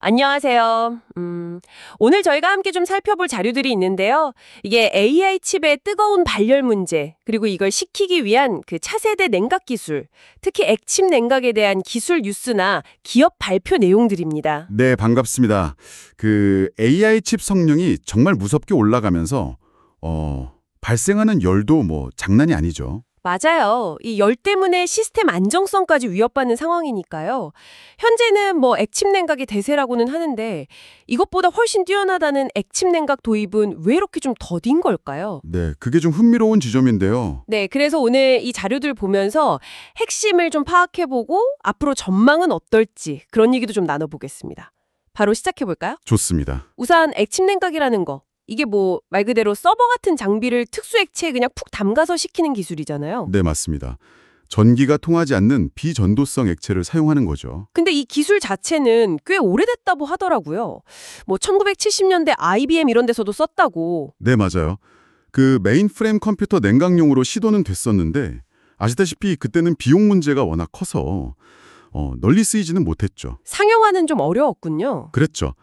안녕하세요. 오늘 저희가 함께 좀 살펴볼 자료들이 있는데요. 이게 AI 칩의 뜨거운 발열 문제, 그리고 이걸 식히기 위한 그 차세대 냉각 기술, 특히 액침 냉각에 대한 기술 뉴스나 기업 발표 내용들입니다. 네, 반갑습니다. 그 AI 칩 성능이 정말 무섭게 올라가면서 발생하는 열도 뭐 장난이 아니죠. 맞아요. 이 열 때문에 시스템 안정성까지 위협받는 상황이니까요. 현재는 뭐 액침 냉각이 대세라고는 하는데 이것보다 훨씬 뛰어나다는 액침 냉각 도입은 왜 이렇게 좀 더딘 걸까요? 네, 그게 좀 흥미로운 지점인데요. 네, 그래서 오늘 이 자료들 보면서 핵심을 좀 파악해보고 앞으로 전망은 어떨지 그런 얘기도 좀 나눠보겠습니다. 바로 시작해볼까요? 좋습니다. 우선 액침 냉각이라는 거. 이게 뭐 말 그대로 서버 같은 장비를 특수 액체에 그냥 푹 담가서 식히는 기술이잖아요. 네, 맞습니다. 전기가 통하지 않는 비전도성 액체를 사용하는 거죠. 근데 이 기술 자체는 꽤 오래됐다고 하더라고요. 뭐 1970년대 IBM 이런 데서도 썼다고. 네, 맞아요. 그 메인프레임 컴퓨터 냉각용으로 시도는 됐었는데 아시다시피 그때는 비용 문제가 워낙 커서 널리 쓰이지는 못했죠. 상용화는 좀 어려웠군요. 그랬죠.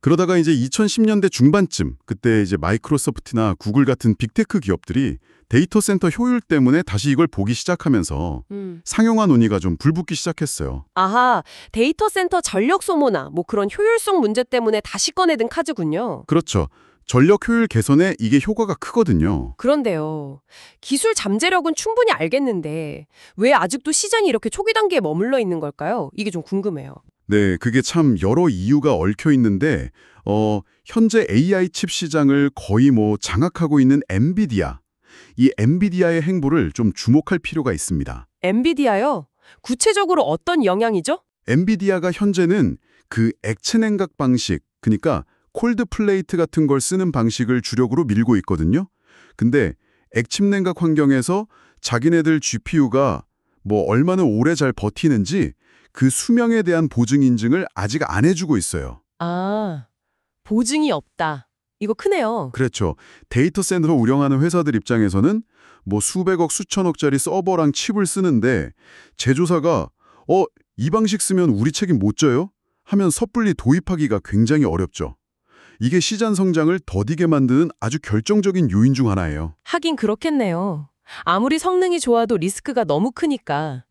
그러다가 이제 2010년대 중반쯤 그때 이제 마이크로소프트나 구글 같은 빅테크 기업들이 데이터 센터 효율 때문에 다시 이걸 보기 시작하면서 상용화 논의가 좀 불붙기 시작했어요. 아하, 데이터 센터 전력 소모나 뭐 그런 효율성 문제 때문에 다시 꺼내든 카즈군요. 그렇죠. 전력 효율 개선에 이게 효과가 크거든요. 그런데요. 기술 잠재력은 충분히 알겠는데 왜 아직도 시장이 이렇게 초기 단계에 머물러 있는 걸까요? 이게 좀 궁금해요. 네, 그게 참 여러 이유가 얽혀 있는데 현재 AI 칩 시장을 거의 뭐 장악하고 있는 엔비디아. 이 엔비디아의 행보를 좀 주목할 필요가 있습니다. 엔비디아요? 구체적으로 어떤 영향이죠? 엔비디아가 현재는 그 액체 냉각 방식, 그러니까 콜드 플레이트 같은 걸 쓰는 방식을 주력으로 밀고 있거든요. 근데 액침 냉각 환경에서 자기네들 GPU가 뭐 얼마나 오래 잘 버티는지 그 수명에 대한 보증 인증을 아직 안 해주고 있어요. 아, 보증이 없다. 이거 크네요. 그렇죠. 데이터 센터 운영하는 회사들 입장에서는 뭐 수백억, 수천억짜리 서버랑 칩을 쓰는데 제조사가 이 방식 쓰면 우리 책임 못 져요? 하면 섣불리 도입하기가 굉장히 어렵죠. 이게 시장 성장을 더디게 만드는 아주 결정적인 요인 중 하나예요. 하긴 그렇겠네요. 아무리 성능이 좋아도 리스크가 너무 크니까.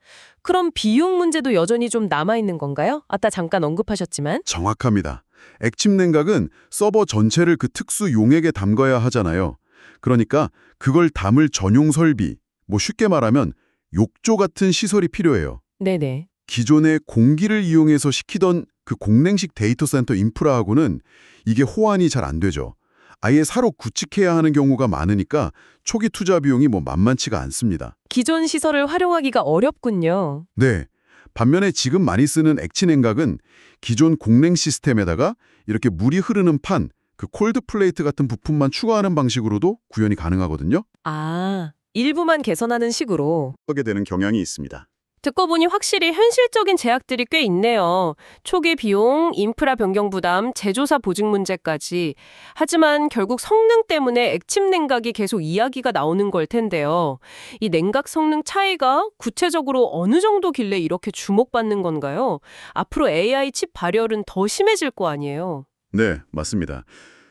그럼 비용 문제도 여전히 좀 남아있는 건가요? 아까 잠깐 언급하셨지만. 정확합니다. 액침 냉각은 서버 전체를 그 특수 용액에 담가야 하잖아요. 그러니까 그걸 담을 전용 설비, 뭐 쉽게 말하면 욕조 같은 시설이 필요해요. 네네. 기존의 공기를 이용해서 식히던 그 공냉식 데이터 센터 인프라하고는 이게 호환이 잘 안 되죠. 아예 새로 구축해야 하는 경우가 많으니까 초기 투자 비용이 뭐 만만치가 않습니다. 기존 시설을 활용하기가 어렵군요. 네. 반면에 지금 많이 쓰는 액치 냉각은 기존 공냉 시스템에다가 이렇게 물이 흐르는 판, 그 콜드 플레이트 같은 부품만 추가하는 방식으로도 구현이 가능하거든요. 아, 일부만 개선하는 식으로. 하게 되는 경향이 있습니다. 듣고 보니 확실히 현실적인 제약들이 꽤 있네요. 초기 비용, 인프라 변경 부담, 제조사 보증 문제까지. 하지만 결국 성능 때문에 액침 냉각이 계속 이야기가 나오는 걸 텐데요. 이 냉각 성능 차이가 구체적으로 어느 정도길래 이렇게 주목받는 건가요? 앞으로 AI 칩 발열은 더 심해질 거 아니에요? 네, 맞습니다.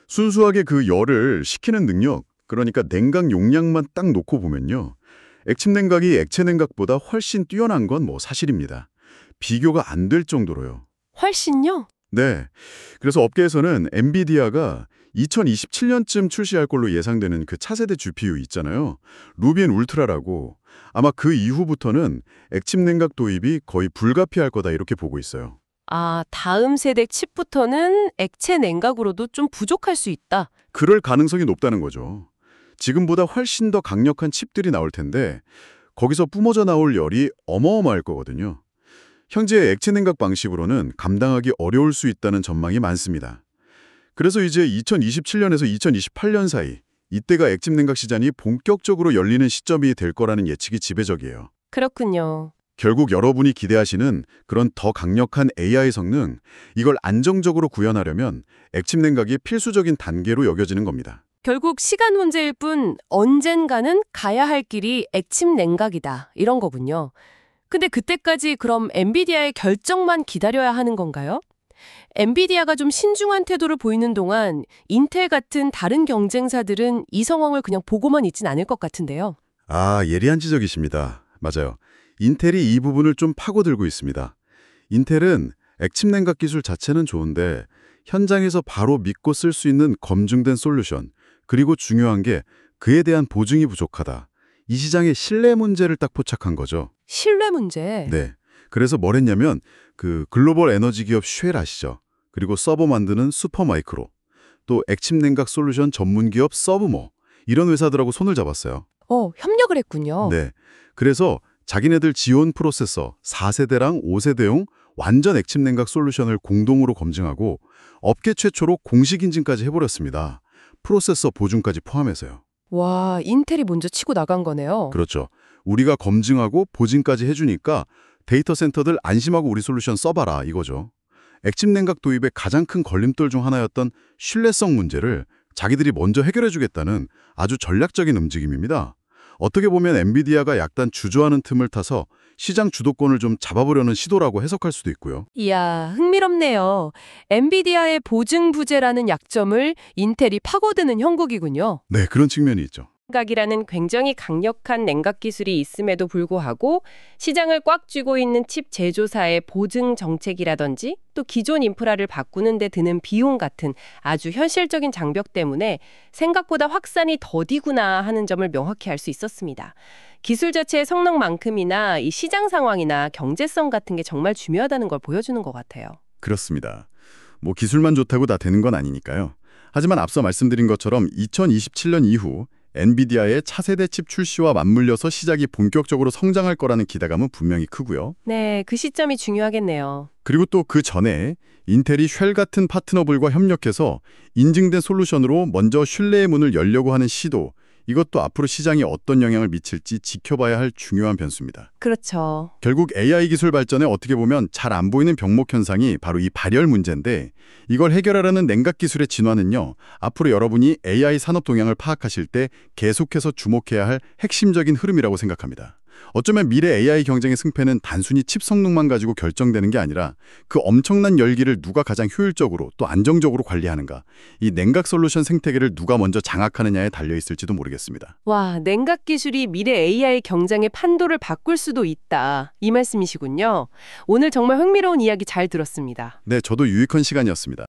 순수하게 그 열을 식히는 능력, 그러니까 냉각 용량만 딱 놓고 보면요. 액침 냉각이 액체 냉각보다 훨씬 뛰어난 건 뭐 사실입니다. 비교가 안 될 정도로요. 훨씬요? 네. 그래서 업계에서는 엔비디아가 2027년쯤 출시할 걸로 예상되는 그 차세대 GPU 있잖아요. 루빈 울트라라고. 아마 그 이후부터는 액침 냉각 도입이 거의 불가피할 거다 이렇게 보고 있어요. 아, 다음 세대 칩부터는 액체 냉각으로도 좀 부족할 수 있다. 그럴 가능성이 높다는 거죠. 지금보다 훨씬 더 강력한 칩들이 나올 텐데 거기서 뿜어져 나올 열이 어마어마할 거거든요. 현재 액체 냉각 방식으로는 감당하기 어려울 수 있다는 전망이 많습니다. 그래서 이제 2027년에서 2028년 사이 이때가 액침 냉각 시장이 본격적으로 열리는 시점이 될 거라는 예측이 지배적이에요. 그렇군요. 결국 여러분이 기대하시는 그런 더 강력한 AI 성능, 이걸 안정적으로 구현하려면 액침 냉각이 필수적인 단계로 여겨지는 겁니다. 결국 시간 문제일 뿐 언젠가는 가야 할 길이 액침 냉각이다. 이런 거군요. 근데 그때까지 그럼 엔비디아의 결정만 기다려야 하는 건가요? 엔비디아가 좀 신중한 태도를 보이는 동안 인텔 같은 다른 경쟁사들은 이 상황을 그냥 보고만 있진 않을 것 같은데요. 아, 예리한 지적이십니다. 맞아요. 인텔이 이 부분을 좀 파고들고 있습니다. 인텔은 액침 냉각 기술 자체는 좋은데 현장에서 바로 믿고 쓸 수 있는 검증된 솔루션, 그리고 중요한 게 그에 대한 보증이 부족하다. 이 시장의 신뢰 문제를 딱 포착한 거죠. 신뢰 문제. 네. 그래서 뭘 했냐면 그 글로벌 에너지 기업 쉘 아시죠? 그리고 서버 만드는 슈퍼마이크로, 또 액침 냉각 솔루션 전문 기업 서브모, 이런 회사들하고 손을 잡았어요. 협력을 했군요. 네. 그래서 자기네들 지온 프로세서 4세대랑 5세대용 완전 액침 냉각 솔루션을 공동으로 검증하고 업계 최초로 공식 인증까지 해버렸습니다. 프로세서 보증까지 포함해서요. 와, 인텔이 먼저 치고 나간 거네요. 그렇죠. 우리가 검증하고 보증까지 해주니까 데이터 센터들 안심하고 우리 솔루션 써봐라 이거죠. 액침 냉각 도입의 가장 큰 걸림돌 중 하나였던 신뢰성 문제를 자기들이 먼저 해결해주겠다는 아주 전략적인 움직임입니다. 어떻게 보면 엔비디아가 약간 주저하는 틈을 타서 시장 주도권을 좀 잡아보려는 시도라고 해석할 수도 있고요. 이야, 흥미롭네요. 엔비디아의 보증 부재라는 약점을 인텔이 파고드는 형국이군요. 네, 그런 측면이 있죠. 냉각이라는 굉장히 강력한 냉각 기술이 있음에도 불구하고 시장을 꽉 쥐고 있는 칩 제조사의 보증 정책이라든지 또 기존 인프라를 바꾸는 데 드는 비용 같은 아주 현실적인 장벽 때문에 생각보다 확산이 더디구나 하는 점을 명확히 알 수 있었습니다. 기술 자체의 성능만큼이나 이 시장 상황이나 경제성 같은 게 정말 중요하다는 걸 보여주는 것 같아요. 그렇습니다. 뭐 기술만 좋다고 다 되는 건 아니니까요. 하지만 앞서 말씀드린 것처럼 2027년 이후 엔비디아의 차세대 칩 출시와 맞물려서 시작이 본격적으로 성장할 거라는 기대감은 분명히 크고요. 네, 그 시점이 중요하겠네요. 그리고 또 그 전에 인텔이 쉘 같은 파트너들과 협력해서 인증된 솔루션으로 먼저 신뢰의 문을 열려고 하는 시도, 이것도 앞으로 시장에 어떤 영향을 미칠지 지켜봐야 할 중요한 변수입니다. 그렇죠. 결국 AI 기술 발전에 어떻게 보면 잘 안 보이는 병목 현상이 바로 이 발열 문제인데, 이걸 해결하려는 냉각 기술의 진화는요, 앞으로 여러분이 AI 산업 동향을 파악하실 때 계속해서 주목해야 할 핵심적인 흐름이라고 생각합니다. 어쩌면 미래 AI 경쟁의 승패는 단순히 칩 성능만 가지고 결정되는 게 아니라 그 엄청난 열기를 누가 가장 효율적으로 또 안정적으로 관리하는가, 이 냉각 솔루션 생태계를 누가 먼저 장악하느냐에 달려있을지도 모르겠습니다. 와, 냉각 기술이 미래 AI 경쟁의 판도를 바꿀 수도 있다. 이 말씀이시군요. 오늘 정말 흥미로운 이야기 잘 들었습니다. 네, 저도 유익한 시간이었습니다.